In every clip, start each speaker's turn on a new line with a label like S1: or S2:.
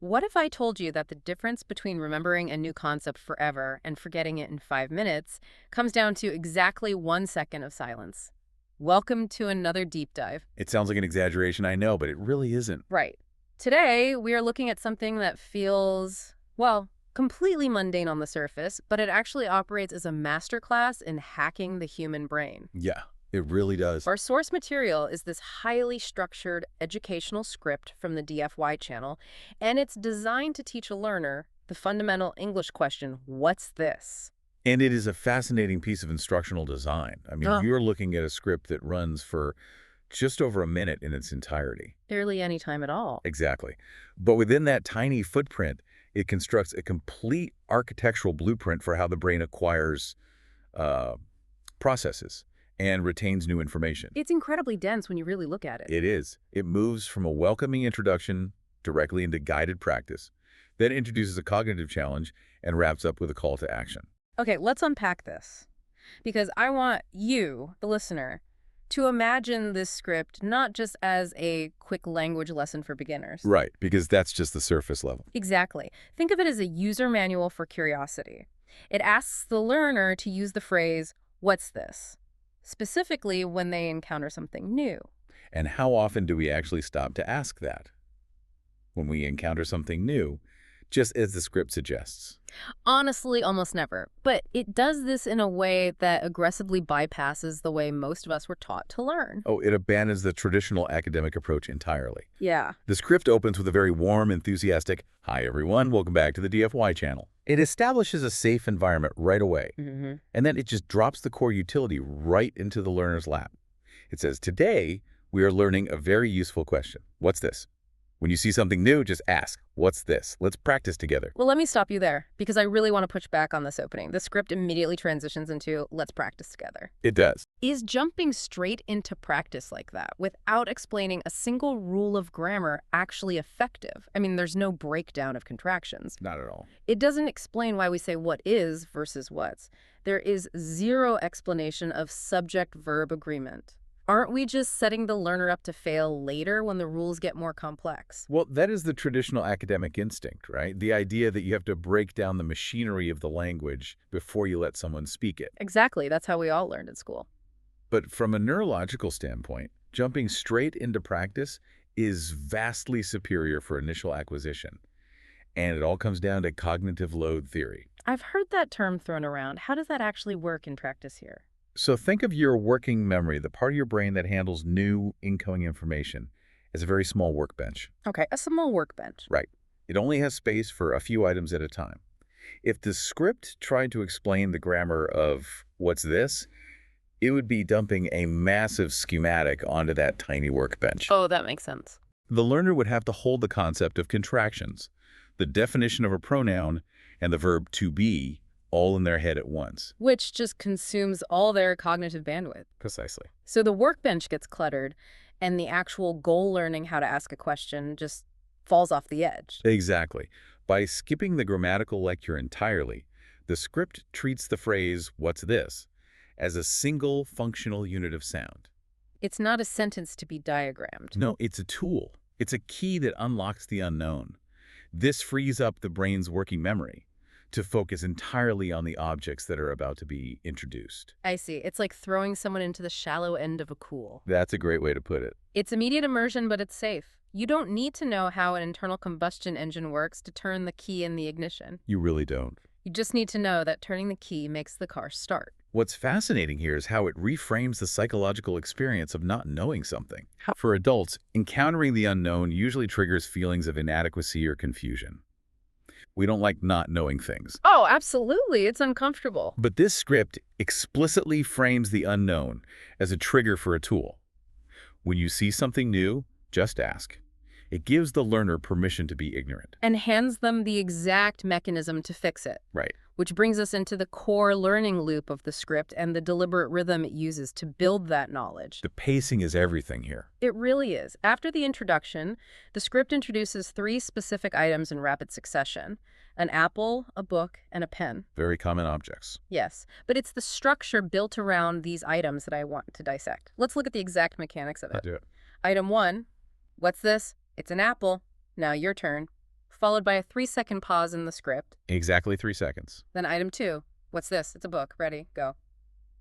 S1: What if I told you that the difference between remembering a new concept forever and forgetting it in 5 minutes comes down to exactly 1 second of silence? Welcome to another deep dive.
S2: It sounds like an exaggeration, I know, but it really isn't.
S1: Right. Today, we are looking at something that feels, well, completely mundane on the surface, but it actually operates as a masterclass in hacking the human brain.
S2: Yeah, it really does.
S1: Our source material is this highly structured educational script from the DFY channel, and it's designed to teach a learner the fundamental English question, what's this?
S2: And it is a fascinating piece of instructional design. I mean,
S1: Oh,
S2: you're looking at a script that runs for just over a minute in its entirety.
S1: barely any time at all.
S2: Exactly. But within that tiny footprint, it constructs a complete architectural blueprint for how the brain acquires, uh, processes, and retains new information.
S1: It's incredibly dense when you really look at it.
S2: It is. It moves from a welcoming introduction directly into guided practice, then introduces a cognitive challenge, and wraps up with a call to action.
S1: Okay, let's unpack this. Because I want you, the listener, to imagine this script not just as a quick language lesson for beginners.
S2: Right, because that's just the surface level.
S1: Exactly. Think of it as a user manual for curiosity. It asks the learner to use the phrase, what's this? Specifically when they encounter something new.
S2: And how often do we actually stop to ask that? When we encounter something new, just as the script suggests.
S1: Honestly, almost never. But it does this in a way that aggressively bypasses the way most of us were taught to learn.
S2: Oh, it abandons the traditional academic approach entirely.
S1: Yeah.
S2: The script opens with a very warm, enthusiastic, "Hi everyone, welcome back to the DFY channel." It establishes a safe environment right away, and then it just drops the core utility right into the learner's lap. It says, today, we are learning a very useful question. What's this? When you see something new, just ask, what's this? Let's practice together.
S1: Well, let me stop you there, because I really want to push back on this opening. The script immediately transitions into, let's practice together.
S2: It does.
S1: Is jumping straight into practice like that, without explaining a single rule of grammar, actually effective? I mean, there's no breakdown of contractions.
S2: Not at all.
S1: It doesn't explain why we say what is versus what's. There is zero explanation of subject-verb agreement. Aren't we just setting the learner up to fail later when the rules get more complex?
S2: Well, that is the traditional academic instinct, right? The idea that you have to break down the machinery of the language before you let someone speak it.
S1: Exactly, that's how we all learned in school.
S2: But from a neurological standpoint, jumping straight into practice is vastly superior for initial acquisition. And it all comes down to cognitive load theory.
S1: I've heard that term thrown around. How does that actually work in practice here?
S2: So think of your working memory, the part of your brain that handles new incoming information, as a very small workbench.
S1: Okay, a small workbench.
S2: Right. It only has space for a few items at a time. If the script tried to explain the grammar of what's this, it would be dumping a massive schematic onto that tiny workbench.
S1: Oh, that makes sense.
S2: The learner would have to hold the concept of contractions, the definition of a pronoun, and the verb to be all in their head at once.
S1: Which just consumes all their cognitive bandwidth.
S2: Precisely.
S1: So the workbench gets cluttered, and the actual goal learning how to ask a question just falls off the edge.
S2: Exactly. By skipping the grammatical lecture entirely, the script treats the phrase, "what's this?" as a single functional unit of sound.
S1: It's not a sentence to be diagrammed.
S2: No, it's a tool. It's a key that unlocks the unknown. This frees up the brain's working memory to focus entirely on the objects that are about to be introduced.
S1: I see. It's like throwing someone into the shallow end of a pool.
S2: That's a great way to put it.
S1: It's immediate immersion, but it's safe. You don't need to know how an internal combustion engine works to turn the key in the ignition.
S2: You really don't.
S1: You just need to know that turning the key makes the car start.
S2: What's fascinating here is how it reframes the psychological experience of not knowing something. For adults, encountering the unknown usually triggers feelings of inadequacy or confusion. We don't like not knowing things.
S1: Oh, absolutely. It's uncomfortable.
S2: But this script explicitly frames the unknown as a trigger for a tool. When you see something new, just ask. It gives the learner permission to be ignorant.
S1: And hands them the exact mechanism to fix it.
S2: Right.
S1: Which brings us into the core learning loop of the script and the deliberate rhythm it uses to build that knowledge.
S2: The pacing is everything here.
S1: It really is. After the introduction, the script introduces 3 specific items in rapid succession: an apple, a book, and a pen.
S2: Very common objects.
S1: Yes, but it's the structure built around these items that I want to dissect. Let's look at the exact mechanics of it.
S2: Let's do it.
S1: Item 1, what's this? It's an apple. Now your turn. followed by a 3-second pause in the script.
S2: Exactly 3 seconds.
S1: Then item 2, what's this? It's a book. Ready, go.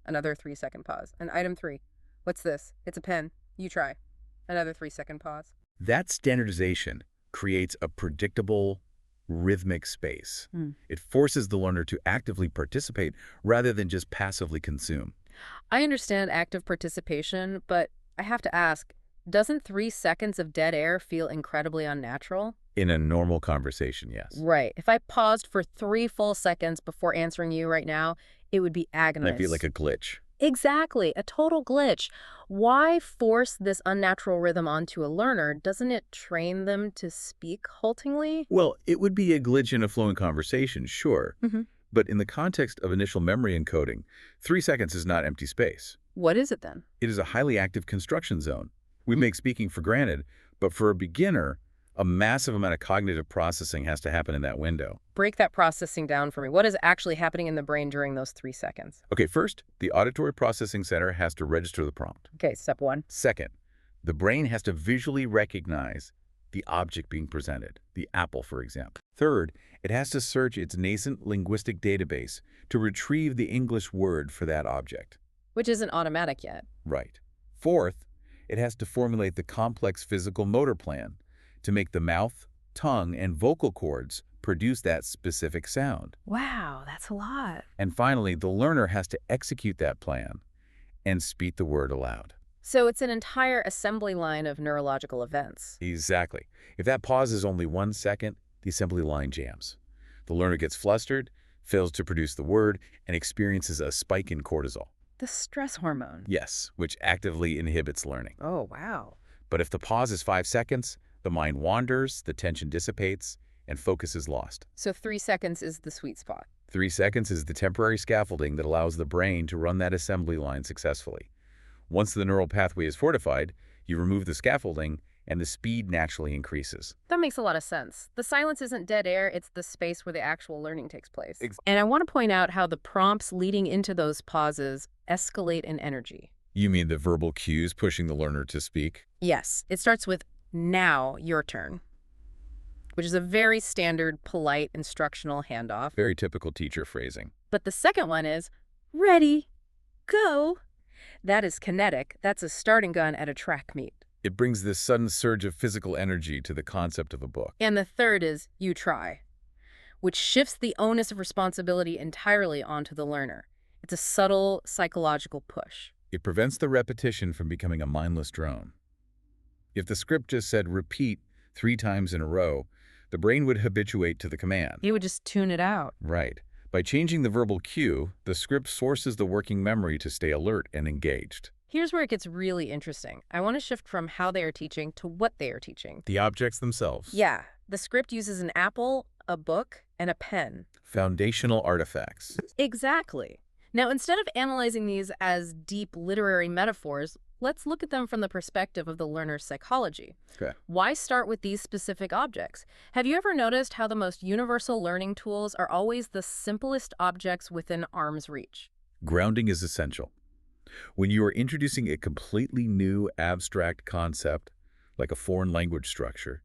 S1: Another 3-second pause. And item 3, what's this? It's a pen. You try. Another 3-second pause.
S2: That standardization creates a predictable, rhythmic space. It forces the learner to actively participate rather than just passively consume.
S1: I understand active participation, but I have to ask, doesn't 3 seconds of dead air feel incredibly unnatural?
S2: In a normal conversation, yes.
S1: Right. If I paused for 3 full seconds before answering you right now, it would be agonizing.
S2: Might be like a glitch.
S1: Exactly, a total glitch. Why force this unnatural rhythm onto a learner? Doesn't it train them to speak haltingly?
S2: Well, it would be a glitch in a flowing conversation, sure. But in the context of initial memory encoding, 3 seconds is not empty space.
S1: What is it then?
S2: It is a highly active construction zone. We make speaking for granted, but for a beginner, a massive amount of cognitive processing has to happen in that window.
S1: Break that processing down for me. What is actually happening in the brain during those 3 seconds?
S2: Okay, first, the auditory processing center has to register the prompt.
S1: Okay, step 1.
S2: Second, the brain has to visually recognize the object being presented, the apple, for example. Third, it has to search its nascent linguistic database to retrieve the English word for that object.
S1: Which isn't automatic yet.
S2: Right. Fourth, it has to formulate the complex physical motor plan to make the mouth, tongue, and vocal cords produce that specific sound.
S1: Wow, that's a lot.
S2: And finally, the learner has to execute that plan and speak the word aloud.
S1: So it's an entire assembly line of neurological events.
S2: Exactly. If that pause is only 1 second, the assembly line jams. The learner gets flustered, fails to produce the word, and experiences a spike in cortisol.
S1: The stress hormone.
S2: Yes, which actively inhibits learning.
S1: Oh, wow.
S2: But if the pause is 5 seconds, the mind wanders, the tension dissipates, and focus is lost.
S1: So 3 seconds is the sweet spot.
S2: 3 seconds is the temporary scaffolding that allows the brain to run that assembly line successfully. Once the neural pathway is fortified, you remove the scaffolding, and the speed naturally increases.
S1: That makes a lot of sense. The silence isn't dead air, it's the space where the actual learning takes place. And I want to point out how the prompts leading into those pauses escalate in energy.
S2: You mean the verbal cues pushing the learner to speak?
S1: Yes, it starts with, now, your turn, which is a very standard, polite, instructional handoff.
S2: Very typical teacher phrasing.
S1: But the second one is, ready, go. That is kinetic. That's a starting gun at a track meet.
S2: It brings this sudden surge of physical energy to the concept of a book.
S1: And the third is, you try, which shifts the onus of responsibility entirely onto the learner. It's a subtle psychological push.
S2: It prevents the repetition from becoming a mindless drone. If the script just said repeat 3 times in a row, the brain would habituate to the command.
S1: You would just tune it out.
S2: Right. By changing the verbal cue, the script forces the working memory to stay alert and engaged.
S1: Here's where it gets really interesting. I want to shift from how they are teaching to what they are teaching.
S2: The objects themselves.
S1: Yeah, the script uses an apple, a book, and a pen.
S2: Foundational artifacts.
S1: Exactly. Now, instead of analyzing these as deep literary metaphors, let's look at them from the perspective of the learner's psychology.
S2: Okay.
S1: Why start with these specific objects? Have you ever noticed how the most universal learning tools are always the simplest objects within arm's reach?
S2: Grounding is essential. When you are introducing a completely new abstract concept, like a foreign language structure,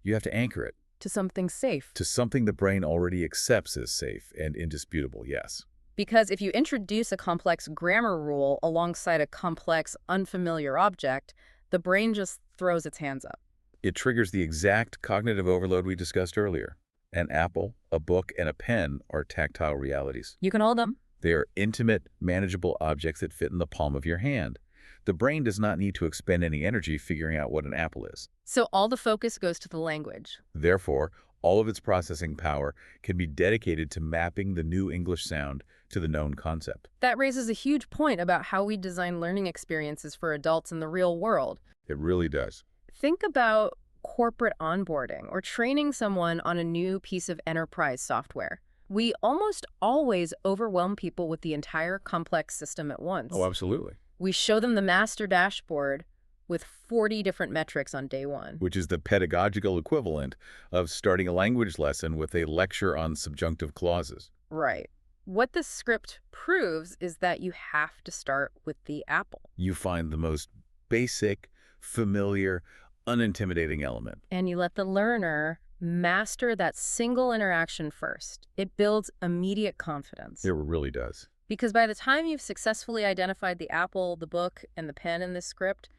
S2: you have to anchor it.
S1: To something safe.
S2: To something the brain already accepts as safe and indisputable, yes.
S1: Because if you introduce a complex grammar rule alongside a complex, unfamiliar object, the brain just throws its hands up.
S2: It triggers the exact cognitive overload we discussed earlier. An apple, a book, and a pen are tactile realities.
S1: You can hold them.
S2: They are intimate, manageable objects that fit in the palm of your hand. The brain does not need to expend any energy figuring out what an apple is.
S1: So all the focus goes to the language.
S2: Therefore, all of its processing power can be dedicated to mapping the new English sound to the known concept.
S1: That raises a huge point about how we design learning experiences for adults in the real world.
S2: It really does.
S1: Think about corporate onboarding or training someone on a new piece of enterprise software. We almost always overwhelm people with the entire complex system at once.
S2: Oh, absolutely.
S1: We show them the master dashboard with 40 different metrics on day one.
S2: Which is the pedagogical equivalent of starting a language lesson with a lecture on subjunctive clauses.
S1: Right. What this script proves is that you have to start with the apple.
S2: You find the most basic, familiar, unintimidating element.
S1: And you let the learner Master that single interaction first. It builds immediate confidence.
S2: It really does.
S1: Because by the time you've successfully identified the apple, the book, and the pen in this script,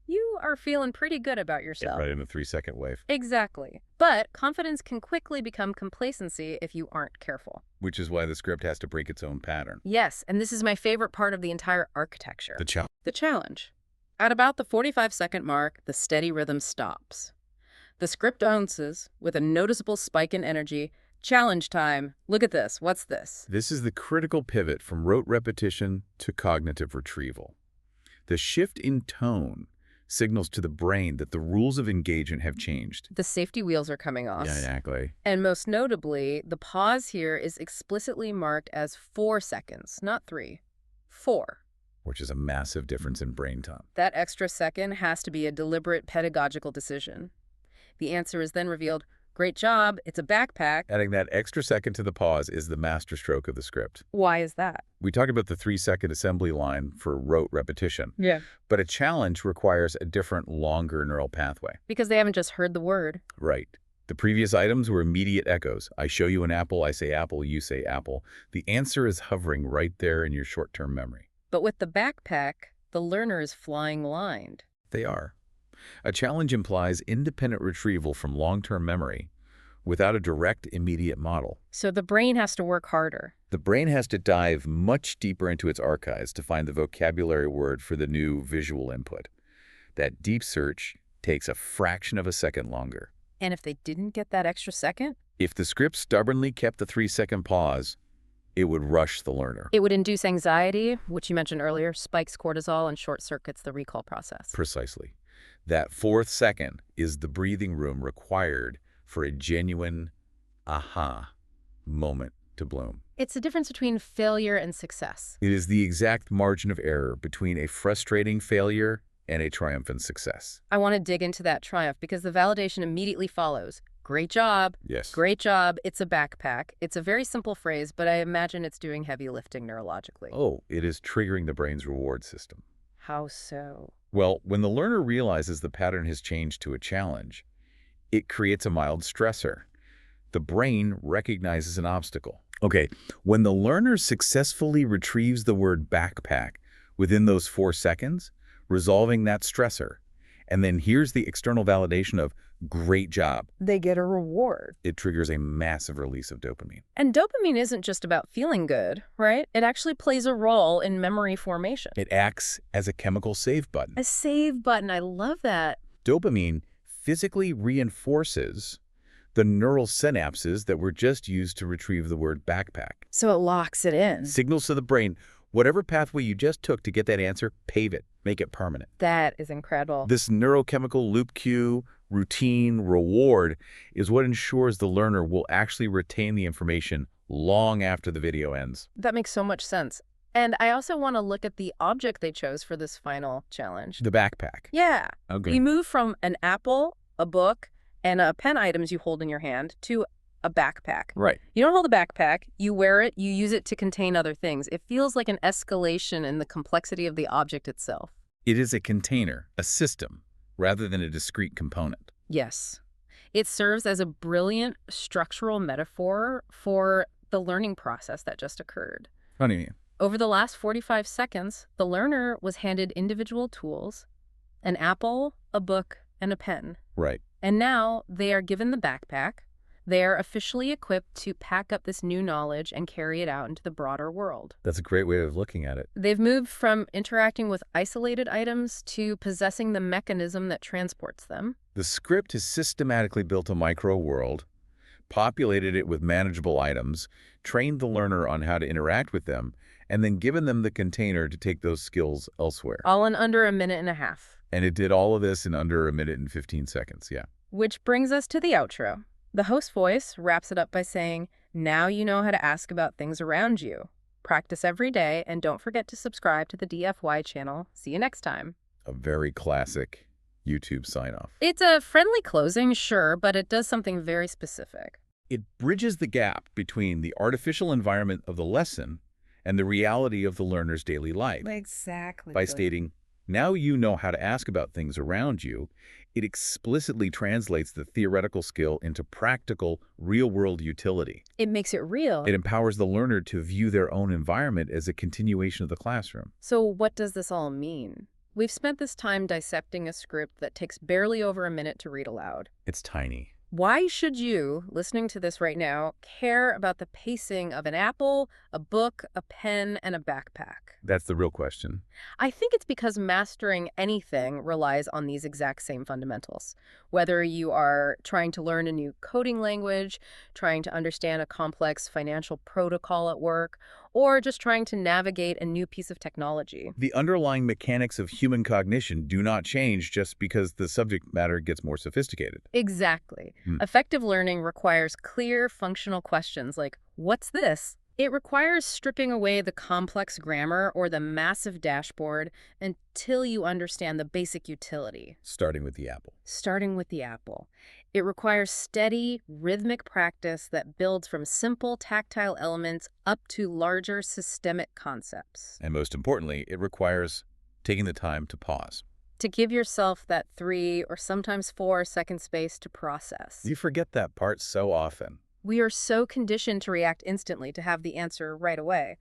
S1: you are feeling pretty good about yourself.
S2: Right in the 3-second wave.
S1: Exactly. But confidence can quickly become complacency if you aren't careful.
S2: Which is why the script has to break its own pattern.
S1: Yes, and this is my favorite part of the entire architecture.
S2: The
S1: challenge. At about the 45-second mark, the steady rhythm stops. The script bounces with a noticeable spike in energy. Challenge time. Look at this. What's this?
S2: This is the critical pivot from rote repetition to cognitive retrieval. The shift in tone signals to the brain that the rules of engagement have changed.
S1: The safety wheels are coming off.
S2: Yeah, exactly.
S1: And most notably, the pause here is explicitly marked as 4 seconds, not 3. 4.
S2: Which is a massive difference in brain time.
S1: That extra second has to be a deliberate pedagogical decision. The answer is then revealed. Great job, it's a backpack.
S2: Adding that extra second to the pause is the masterstroke of the script.
S1: Why is that?
S2: We talked about the 3-second assembly line for rote repetition.
S1: Yeah.
S2: But a challenge requires a different, longer neural pathway.
S1: Because they haven't just heard the word.
S2: Right. The previous items were immediate echoes. I show you an apple, I say apple, you say apple. The answer is hovering right there in your short-term memory.
S1: But with the backpack, the learner is flying blind.
S2: They are. A challenge implies independent retrieval from long-term memory without a direct, immediate model.
S1: So the brain has to work harder.
S2: The brain has to dive much deeper into its archives to find the vocabulary word for the new visual input. That deep search takes a fraction of a second longer.
S1: And if they didn't get that extra second?
S2: If the script stubbornly kept the 3-second pause, it would rush the learner.
S1: It would induce anxiety, which you mentioned earlier, spikes cortisol, and short-circuits the recall process.
S2: Precisely. That 4th second is the breathing room required for a genuine aha moment to bloom.
S1: It's the difference between failure and success.
S2: It is the exact margin of error between a frustrating failure and a triumphant success.
S1: I want to dig into that triumph because the validation immediately follows. Great job.
S2: Yes.
S1: Great job. It's a backpack. It's a very simple phrase, but I imagine it's doing heavy lifting neurologically.
S2: Oh, it is triggering the brain's reward system.
S1: How so?
S2: Well, when the learner realizes the pattern has changed to a challenge, it creates a mild stressor. The brain recognizes an obstacle. Okay, when the learner successfully retrieves the word backpack within those 4 seconds, resolving that stressor, and then here's the external validation of great job,
S1: They get a reward.
S2: it triggers a massive release of dopamine.
S1: And dopamine isn't just about feeling good, right? It actually plays a role in memory formation.
S2: It acts as a chemical save button.
S1: A save button. I love that.
S2: Dopamine physically reinforces the neural synapses that were just used to retrieve the word backpack.
S1: So it locks it in.
S2: Signals to the brain, whatever pathway you just took to get that answer, pave it, make it permanent.
S1: That is incredible.
S2: This neurochemical loop cue, routine, reward is what ensures the learner will actually retain the information long after the video ends.
S1: That makes so much sense. And I also want to look at the object they chose for this final challenge.
S2: The backpack.
S1: Yeah.
S2: Okay.
S1: You move from an apple, a book, and pen items you hold in your hand to a backpack.
S2: Right.
S1: You don't hold a backpack. You wear it. You use it to contain other things. It feels like an escalation in the complexity of the object itself.
S2: It is a container, a system, rather than a discrete component.
S1: Yes. It serves as a brilliant structural metaphor for the learning process that just occurred.
S2: What do you mean?
S1: Over the last 45 seconds, the learner was handed individual tools, an apple, a book, and a pen.
S2: Right.
S1: And now they are given the backpack. They are officially equipped to pack up this new knowledge and carry it out into the broader world.
S2: That's a great way of looking at it.
S1: They've moved from interacting with isolated items to possessing the mechanism that transports them.
S2: The script has systematically built a micro-world, populated it with manageable items, trained the learner on how to interact with them, and then given them the container to take those skills elsewhere.
S1: All in under a minute and a half.
S2: And it did all of this in under a minute and 15 seconds, yeah.
S1: Which brings us to the outro. The host voice wraps it up by saying, now you know how to ask about things around you. Practice every day, and don't forget to subscribe to the DFY channel. See you next time.
S2: A very classic YouTube sign-off.
S1: It's a friendly closing, sure, but it does something very specific.
S2: It bridges the gap between the artificial environment of the lesson and the reality of the learner's daily life.
S1: Exactly.
S2: By stating, now you know how to ask about things around you, It explicitly translates the theoretical skill into practical, real-world utility.
S1: It makes it real.
S2: It empowers the learner to view their own environment as a continuation of the classroom.
S1: So what does this all mean? We've spent this time dissecting a script that takes barely over a minute to read aloud.
S2: It's tiny.
S1: Why should you, listening to this right now, care about the pacing of an apple, a book, a pen, and a backpack?
S2: That's the real question.
S1: I think it's because mastering anything relies on these exact same fundamentals. Whether you are trying to learn a new coding language, trying to understand a complex financial protocol at work, or just trying to navigate a new piece of technology.
S2: The underlying mechanics of human cognition do not change just because the subject matter gets more sophisticated.
S1: Exactly. Effective learning requires clear, functional questions like, what's this? It requires stripping away the complex grammar or the massive dashboard until you understand the basic utility.
S2: Starting with the apple.
S1: Starting with the apple. It requires steady, rhythmic practice that builds from simple tactile elements up to larger systemic concepts.
S2: And most importantly, it requires taking the time to pause.
S1: To give yourself that 3 or sometimes 4-second space to process.
S2: You forget that part so often.
S1: We are so conditioned to react instantly, to have the answer right away.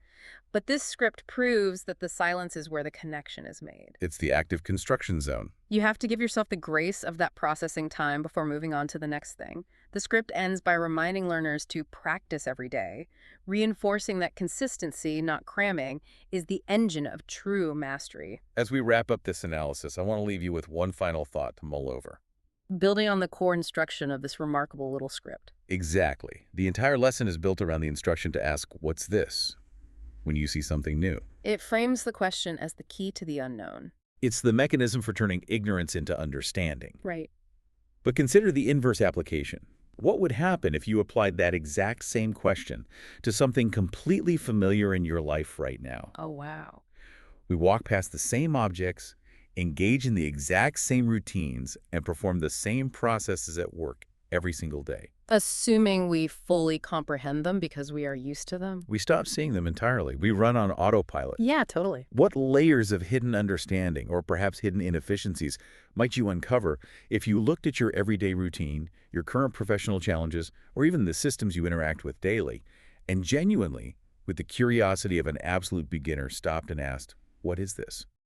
S1: But this script proves that the silence is where the connection is made.
S2: It's the active construction zone.
S1: You have to give yourself the grace of that processing time before moving on to the next thing. The script ends by reminding learners to practice every day, reinforcing that consistency, not cramming, is the engine of true mastery.
S2: As we wrap up this analysis, I want to leave you with one final thought to mull over.
S1: Building on the core instruction of this remarkable little script.
S2: Exactly. The entire lesson is built around the instruction to ask, what's this? When you see something new.
S1: It frames the question as the key to the unknown.
S2: It's the mechanism for turning ignorance into understanding.
S1: Right.
S2: But consider the inverse application. What would happen if you applied that exact same question to something completely familiar in your life right now?
S1: Oh, wow.
S2: We walk past the same objects, engage in the exact same routines, and perform the same processes at work every single day.
S1: Assuming we fully comprehend them because we are used to them?
S2: We stop seeing them entirely. We run on autopilot.
S1: Yeah, totally.
S2: What layers of hidden understanding, or perhaps hidden inefficiencies, might you uncover if you looked at your everyday routine, your current professional challenges, or even the systems you interact with daily, and genuinely, with the curiosity of an absolute beginner, stopped and asked, what is this?